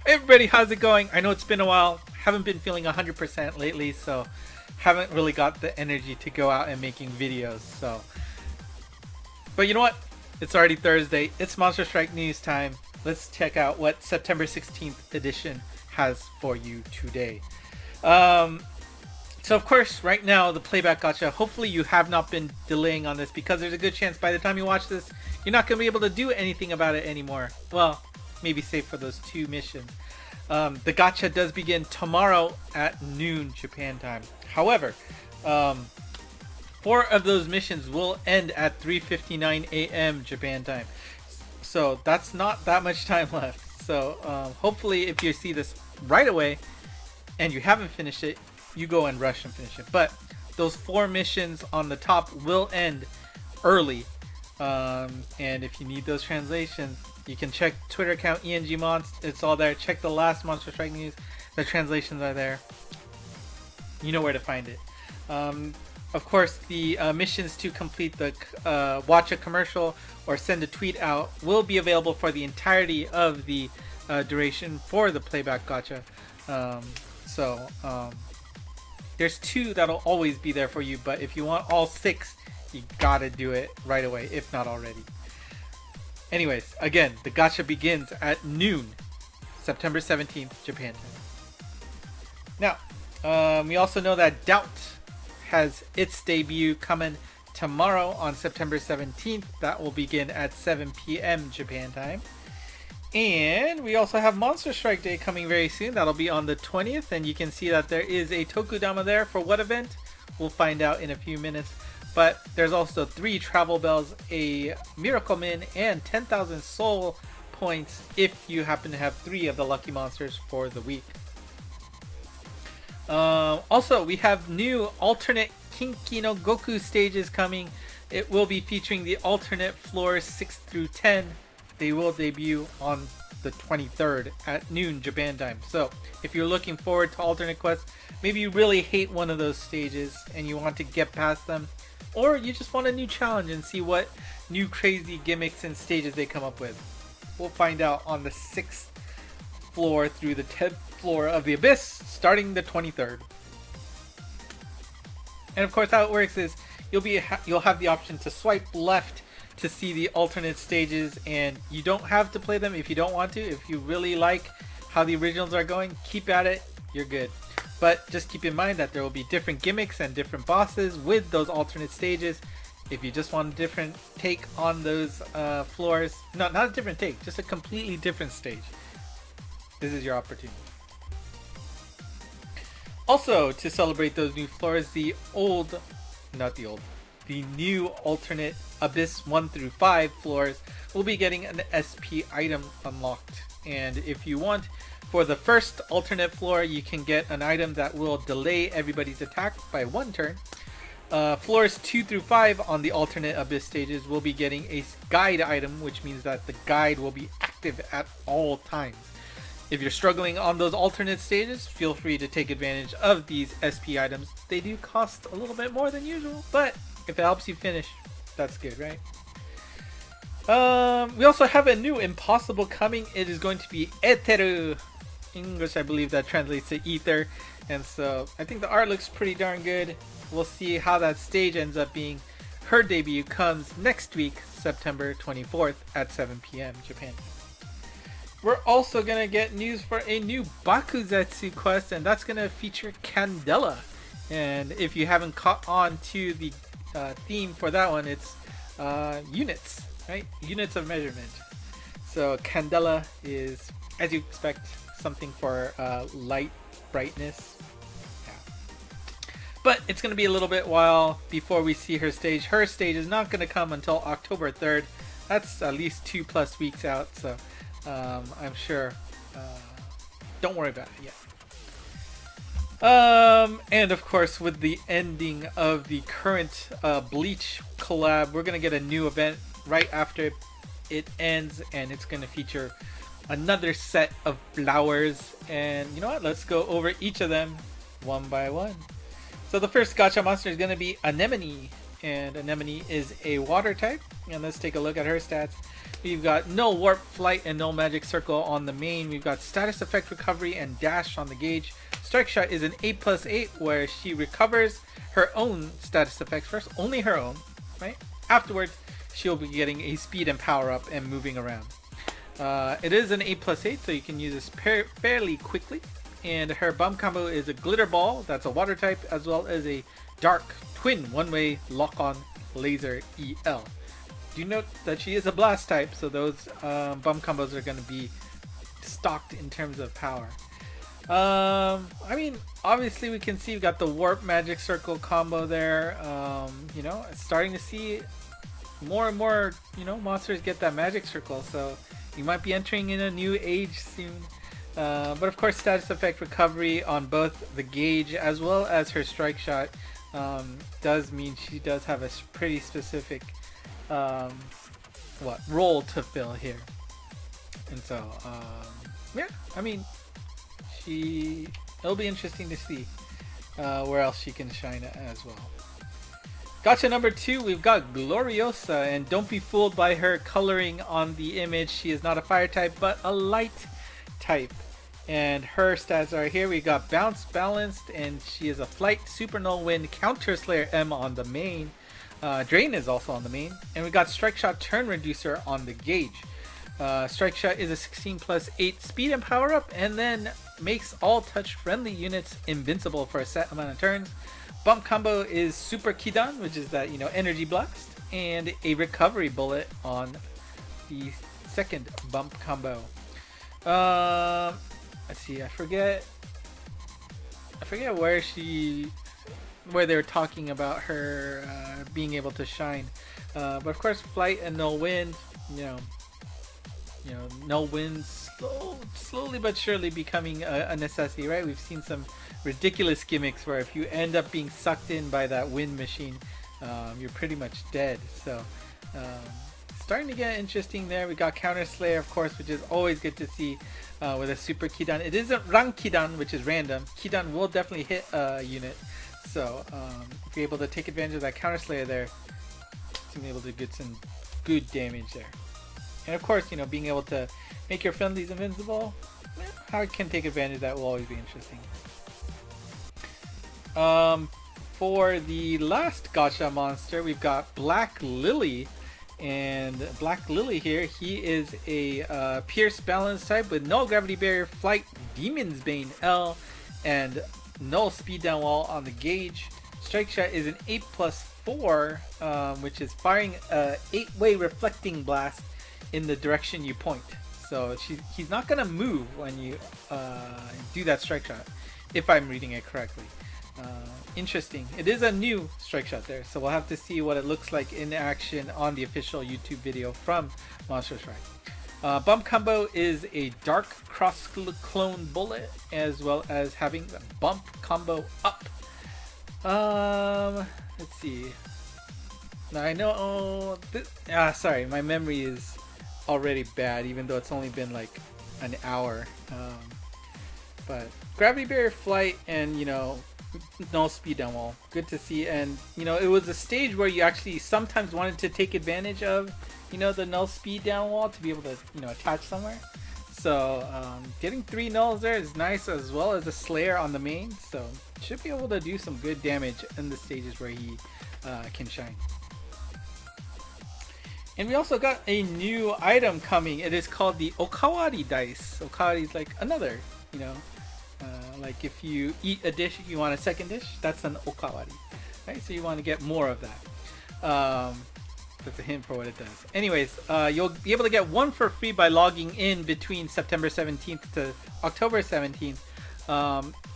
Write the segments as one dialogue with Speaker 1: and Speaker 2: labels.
Speaker 1: Hey everybody, how's it going? I know it's been a while. Haven't been feeling 100% lately, so haven't really got the energy to go out and making videos. But you know what? It's already Thursday. It's Monster Strike news time. Let's check out what September 16th edition has for you today. So of course, right now the playback gacha. Hopefully you have not been delaying on this because there's a good chance by the time you watch this, you're not going to be able to do anything about it anymore. Well, maybe save for those 2 missions. The gacha does begin tomorrow at noon Japan time. However, 4 of those missions will end at 3:59 a.m. Japan time. So that's not that much time left. So hopefully if you see this right away and you haven't finished it, you go and rush and finish it. But those 4 missions on the top will end early. And if you need those translations, you can check Twitter account Monst. It's all there. Check the last Monster Strike news. The translations are there. You know where to find it. Of course, the missions to complete the watch a commercial or send a tweet out will be available for the entirety of the duration for the playback gacha. There's 2 that'll always be there for you, but if you want all 6, you gotta do it right away, if not already. Anyways, again, the gacha begins at noon, September 17th, Japan time. Now, we also know that Doubt has its debut coming tomorrow on September 17th. That will begin at 7 p.m. Japan time. And we also have Monster Strike Day coming very soon. That'll be on the 20th, and you can see that there is a Tokudama there. For what event? We'll find out in a few minutes. But there's also 3 travel bells, a Miracle Min, and 10,000 soul points if you happen to have 3 of the lucky monsters for the week. Also, we have new alternate Kinki no Goku stages coming. It will be featuring the alternate floors 6 through 10. They will debut on the 23rd at noon Japan time. So if you're looking forward to alternate quests, maybe you really hate one of those stages and you want to get past them, or you just want a new challenge and see what new crazy gimmicks and stages they come up with. We'll find out on the 6th floor through the 10th floor of the Abyss starting the 23rd. And of course how it works is you'll have the option to swipe left to see the alternate stages, and you don't have to play them if you don't want to. If you really like how the originals are going, keep at it, you're good. But just keep in mind that there will be different gimmicks and different bosses with those alternate stages. If you just want a different take on those floors, no, not a different take, just a completely different stage, this is your opportunity. Also, to celebrate those new floors, the new alternate Abyss 1 through 5 floors will be getting an SP item unlocked. And if you want, for the first alternate floor, you can get an item that will delay everybody's attack by 1 turn. Floors 2 through 5 on the alternate Abyss stages will be getting a guide item, which means that the guide will be active at all times. If you're struggling on those alternate stages, feel free to take advantage of these SP items. They do cost a little bit more than usual, but if it helps you finish, that's good, right? We also have a new impossible coming. It is going to be Eteru. English, I believe that translates to ether. And so I think the art looks pretty darn good. We'll see how that stage ends up being. Her debut comes next week, September 24th at 7 p.m. Japan. We're also going to get news for a new Bakuzetsu quest, and that's going to feature Candela. And if you haven't caught on to the theme for that one, it's units, right? Units of measurement. So Candela is, as you expect, something for light brightness. Yeah. But it's going to be a little bit while before we see her stage. Her stage is not going to come until October 3rd. That's at least 2+ weeks out, so I'm sure. Don't worry about it yet. And of course, with the ending of the current Bleach collab, we're gonna get a new event right after it ends, and it's gonna feature another set of flowers. And you know what? Let's go over each of them one by one. So the first gacha monster is gonna be Anemone, and Anemone is a water type. And let's take a look at her stats. We've got no warp, flight, and no magic circle on the main. We've got status effect recovery and dash on the gauge. Strike shot is an 8+8 where she recovers her own status effects first, only her own, right? Afterwards, she'll be getting a speed and power up and moving around. It is an 8+8, so you can use this fairly quickly. And her bump combo is a glitter ball, that's a water type, as well as a dark twin one-way lock-on laser EL. Do note that she is a blast type, so those bump combos are going to be stocked in terms of power. I mean, obviously we can see we've got the warp magic circle combo there. You know, starting to see more and more, you know, monsters get that magic circle, so you might be entering in a new age soon. But of course, status effect recovery on both the gauge as well as her strike shot does mean she does have a pretty specific role to fill here. And so yeah, I mean, it'll be interesting to see where else she can shine as well. Gotcha number 2, we've got Gloriosa, and don't be fooled by her coloring on the image. She is not a fire type, but a light type. And her stats are here. We got bounce, balanced, and she is a flight, super null wind, counter slayer M on the main. Drain is also on the main, and we got strike shot turn reducer on the gauge. Strike shot is a 16+8 speed and power up, and then makes all touch friendly units invincible for a set amount of turns. Bump combo is super kidan, which is that, you know, energy blast, and a recovery bullet on the second bump combo. Let's see, I forget where they were talking about her being able to shine, but of course, flight and no wind, you know, no wind slowly but surely becoming a necessity, right? We've seen some ridiculous gimmicks where if you end up being sucked in by that wind machine, you're pretty much dead. So starting to get interesting there. We got counter slayer, of course, which is always good to see with a super kidan. It isn't rank kidan, which is random. Kidan will definitely hit a unit, so if you're able to take advantage of that counter slayer there, to be able to get some good damage there. And of course, you know, being able to make your friendlies invincible, how it can take advantage of that will always be interesting. For the last gacha monster, we've got Black Lily. And Black Lily here, he is a Pierce Balance type with no Gravity Barrier, Flight, Demon's Bane L, and no Speed Down Wall on the gauge. Strike Shot is an 8+4, which is firing a 8-way reflecting blast in the direction you point. So he's not going to move when you do that Strike Shot, if I'm reading it correctly. Interesting. It is a new strike shot there, so we'll have to see what it looks like in action on the official YouTube video from Monster Strike. Bump combo is a dark cross clone bullet, as well as having the bump combo up. Let's see. Now I know. Sorry, my memory is already bad, even though it's only been like an hour. But Gravity Barrier, Flight, and, you know, no speed down wall, good to see. And, you know, it was a stage where you actually sometimes wanted to take advantage of, you know, the null speed down wall to be able to, you know, attach somewhere. So getting 3 nulls there is nice, as well as a slayer on the main, so should be able to do some good damage in the stages where he can shine. And we also got a new item coming. It is called the Okawari Dice. Okawari is like another, you know, like if you eat a dish, you want a second dish, that's an Okawari, right? So you want to get more of that. That's a hint for what it does. Anyways, you'll be able to get 1 for free by logging in between September 17th to October 17th.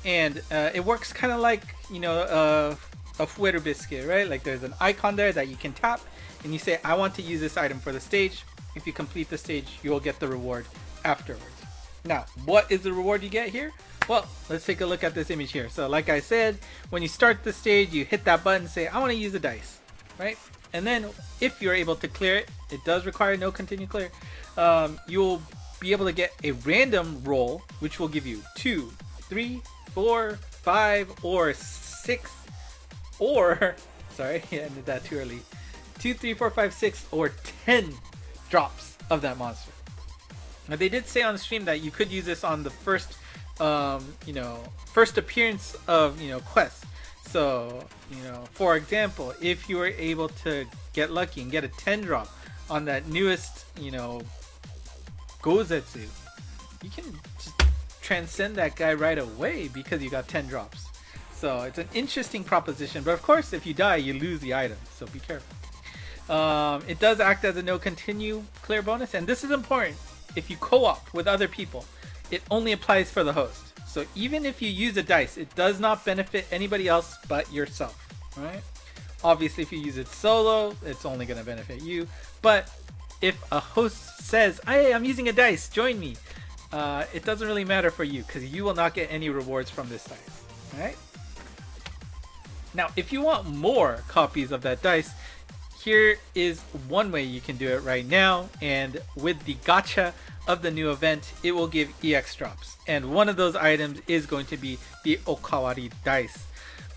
Speaker 1: And it works kind of like, you know, a Fuero biscuit, right? Like there's an icon there that you can tap, and you say, I want to use this item for the stage. If you complete the stage, you will get the reward afterwards. Now, what is the reward you get here? Well, let's take a look at this image here. So like I said, when you start the stage, you hit that button, say, I want to use a dice, right? And then if you're able to clear it, it does require no continue clear, you'll be able to get a random roll, which will give you 2, 3, 4, 5, or 6, or, sorry, I ended that too early, 2, 3, 4, 5, 6, or 10 drops of that monster. Now they did say on the stream that you could use this on the first, first appearance of quests. So for example, if you were able to get lucky and get a 10 drop on that newest Gozetsu, you can just transcend that guy right away because you got 10 drops. So it's an interesting proposition, but of course if you die you lose the item, so be careful. It does act as a no continue clear bonus, and this is important. If you co-op with other people, it only applies for the host. So even if you use a dice, it does not benefit anybody else but yourself, right? Obviously if you use it solo, it's only going to benefit you, but if a host says, hey, I'm using a dice, join me, it doesn't really matter for you because you will not get any rewards from this dice, right? Now if you want more copies of that dice, here is one way you can do it right now, and with the gacha of the new event, it will give EX drops, and one of those items is going to be the Okawari Dice.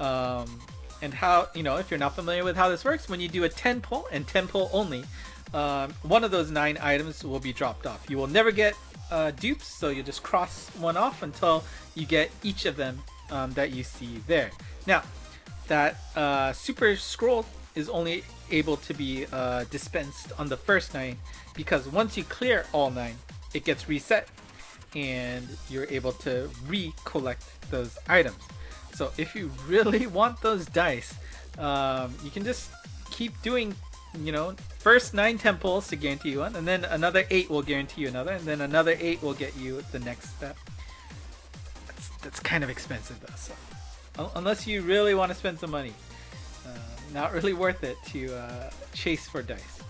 Speaker 1: And how, if you're not familiar with how this works, when you do a 10 pull and 10 pull only, one of those 9 items will be dropped off. You will never get dupes, so you just cross one off until you get each of them that you see there. Now that super scroll is only able to be dispensed on the first 9, because once you clear all 9, it gets reset and you're able to recollect those items. So if you really want those dice, you can just keep doing, first 9 temples to guarantee you one, and then another 8 will guarantee you another, and then another 8 will get you the next step. That's kind of expensive though, so unless you really want to spend some money, not really worth it to chase for dice.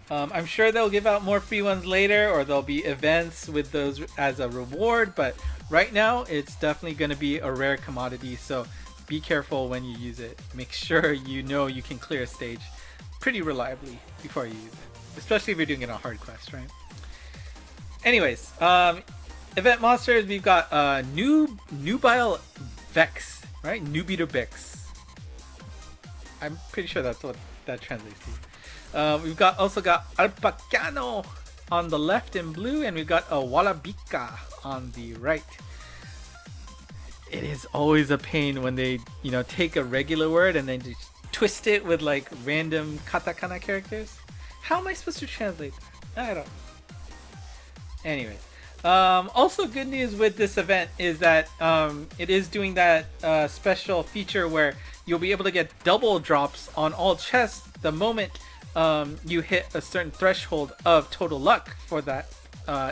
Speaker 1: I'm sure they'll give out more free ones later, or there'll be events with those as a reward, but right now it's definitely going to be a rare commodity, so be careful when you use it. Make sure you can clear a stage pretty reliably before you use it, especially if you're doing it on hard quest, right? Anyways, event monsters, we've got Nubile Vex, right? Nubile Vex. I'm pretty sure that's what that translates to. We've also got Alpacano on the left in blue, and we've got a Wallabika on the right. It is always a pain when they, take a regular word and then just twist it with like random katakana characters. How am I supposed to translate that? I don't know. Anyway, also good news with this event is that it is doing that special feature where you'll be able to get double drops on all chests the moment you hit a certain threshold of total luck for that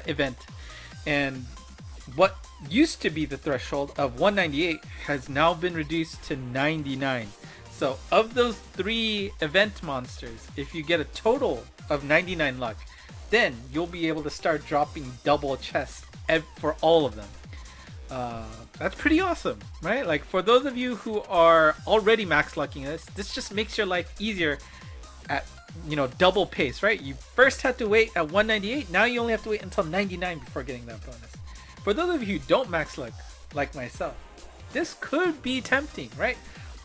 Speaker 1: event. And what used to be the threshold of 198 has now been reduced to 99. So of those 3 event monsters, if you get a total of 99 luck, then you'll be able to start dropping double chests for all of them. That's pretty awesome, right? Like for those of you who are already max lucking this just makes your life easier at double pace, right? You first had to wait at 198, now you only have to wait until 99 before getting that bonus. For those of you who don't max luck like myself, this could be tempting, right?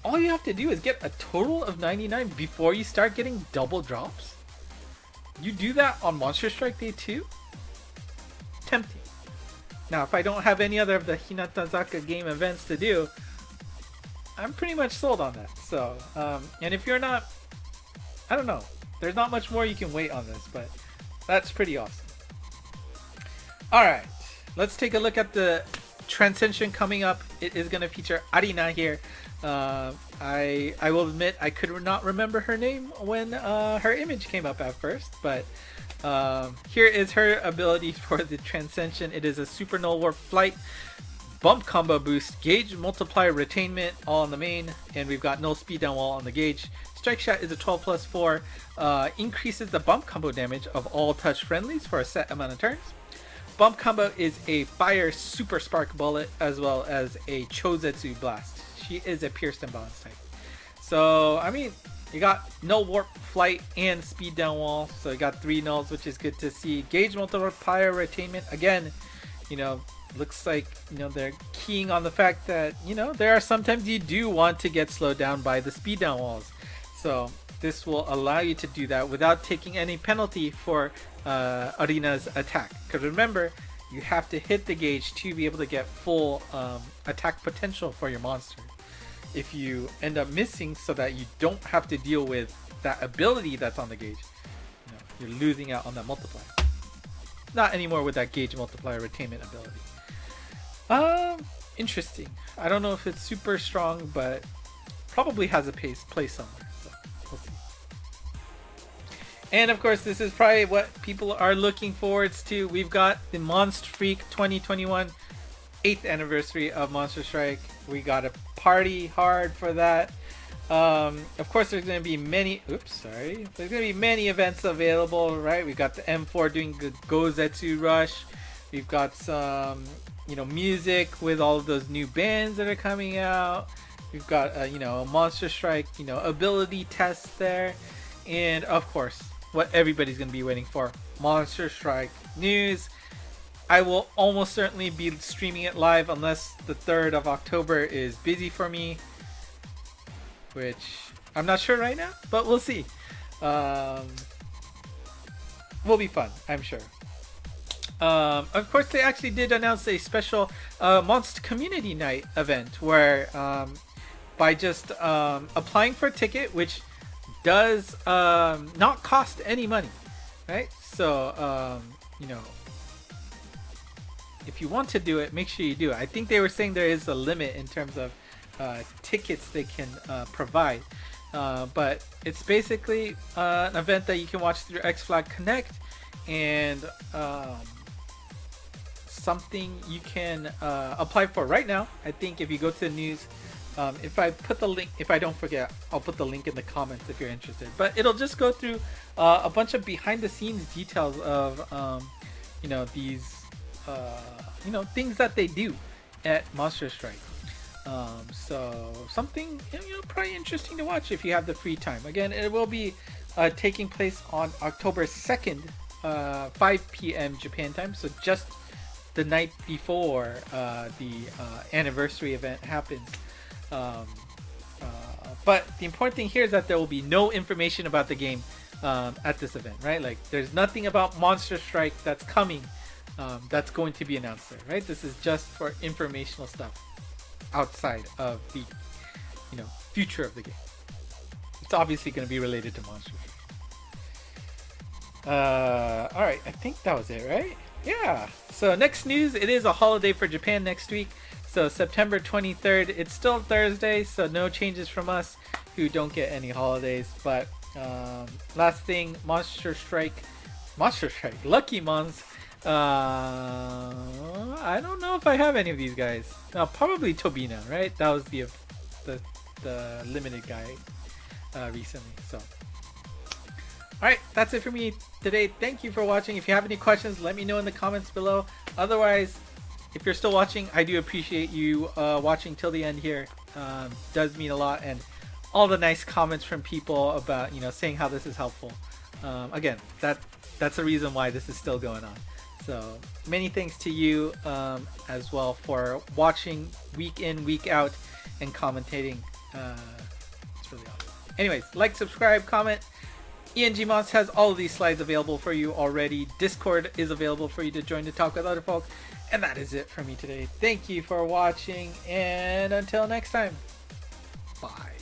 Speaker 1: All you have to do is get a total of 99 before you start getting double drops. You do that on Monster Strike Day 2? Tempting. Now, if I don't have any other of the Hinatazaka game events to do, I'm pretty much sold on that. So, and if you're not, I don't know. There's not much more you can wait on this, but that's pretty awesome. Alright, let's take a look at the Transcension coming up. It is going to feature Arina here. I will admit I could not remember her name when her image came up at first, but here is her ability for the Transcension. It is a Super Null Warp Flight, Bump Combo Boost, Gauge Multiplier Retainment all on the main, and we've got Null Speed Down Wall on the gauge. Strike Shot is a 12+4, increases the bump combo damage of all touch friendlies for a set amount of turns. Bump Combo is a Fire Super Spark Bullet as well as a Chozetsu Blast. She is a Pierced and Balance type. So, I mean, you got Null Warp Flight and Speed Down Wall, so you got 3 nulls, which is good to see. Gauge Multiplier Retainment, again, looks like, they're keying on the fact that, there are sometimes you do want to get slowed down by the Speed Down Walls. So this will allow you to do that without taking any penalty for Arena's attack. Because remember, you have to hit the gauge to be able to get full attack potential for your monster. If you end up missing so that you don't have to deal with that ability that's on the gauge, you're losing out on that multiplier. Not anymore with that gauge multiplier retainment ability. Interesting. I don't know if it's super strong, but probably has a place somewhere. So we'll see. And of course, this is probably what people are looking forwards to. We've got the Monst Freak 2021 8th anniversary of Monster Strike. We got to party hard for that. Of course, there's going to be many. There's going to be many events available, right? We've got the M4 doing the Gozetsu Rush. We've got some, music with all of those new bands that are coming out. We've got, a Monster Strike, ability test there, and of course, what everybody's going to be waiting for, Monster Strike news. I will almost certainly be streaming it live unless the 3rd of October is busy for me, which I'm not sure right now, but we'll see. Will be fun, I'm sure. Of course, they actually did announce a special Monst Community Night event where by just applying for a ticket, which does not cost any money, right? So, if you want to do it, make sure you do it. I think they were saying there is a limit in terms of tickets they can provide, but it's basically an event that you can watch through X-Flag Connect, and something you can apply for right now. I think if you go to the news, if I put the link, if I don't forget, I'll put the link in the comments if you're interested. But it'll just go through a bunch of behind-the-scenes details of these things that they do at Monster Strike. So something probably interesting to watch if you have the free time. Again, it will be taking place on October 2nd, 5 p.m. Japan time. So just the night before the anniversary event happens. But the important thing here is that there will be no information about the game at this event, right? Like, there's nothing about Monster Strike that's coming that's going to be announced there, right? This is just for informational stuff outside of the future of the game. It's obviously going to be related to Monster Strike. All right, I think that was it, right? Yeah. So next news, it is a holiday for Japan next week. So September 23rd, it's still Thursday, so no changes from us who don't get any holidays. But last thing, Monster Strike, Lucky Monst. I don't know if I have any of these guys. Probably Tobina, right? That was the limited guy recently. So, all right, that's it for me today. Thank you for watching. If you have any questions, let me know in the comments below. Otherwise, if you're still watching, I do appreciate you watching till the end here. Does mean a lot, and all the nice comments from people about saying how this is helpful. Again, that's the reason why this is still going on. So many thanks to you as well for watching week in, week out, and commentating. It's really awesome. Anyways, like, subscribe, comment. ENG Monst has all of these slides available for you already. Discord is available for you to join to talk with other folks. And that is it for me today. Thank you for watching, and until next time, bye.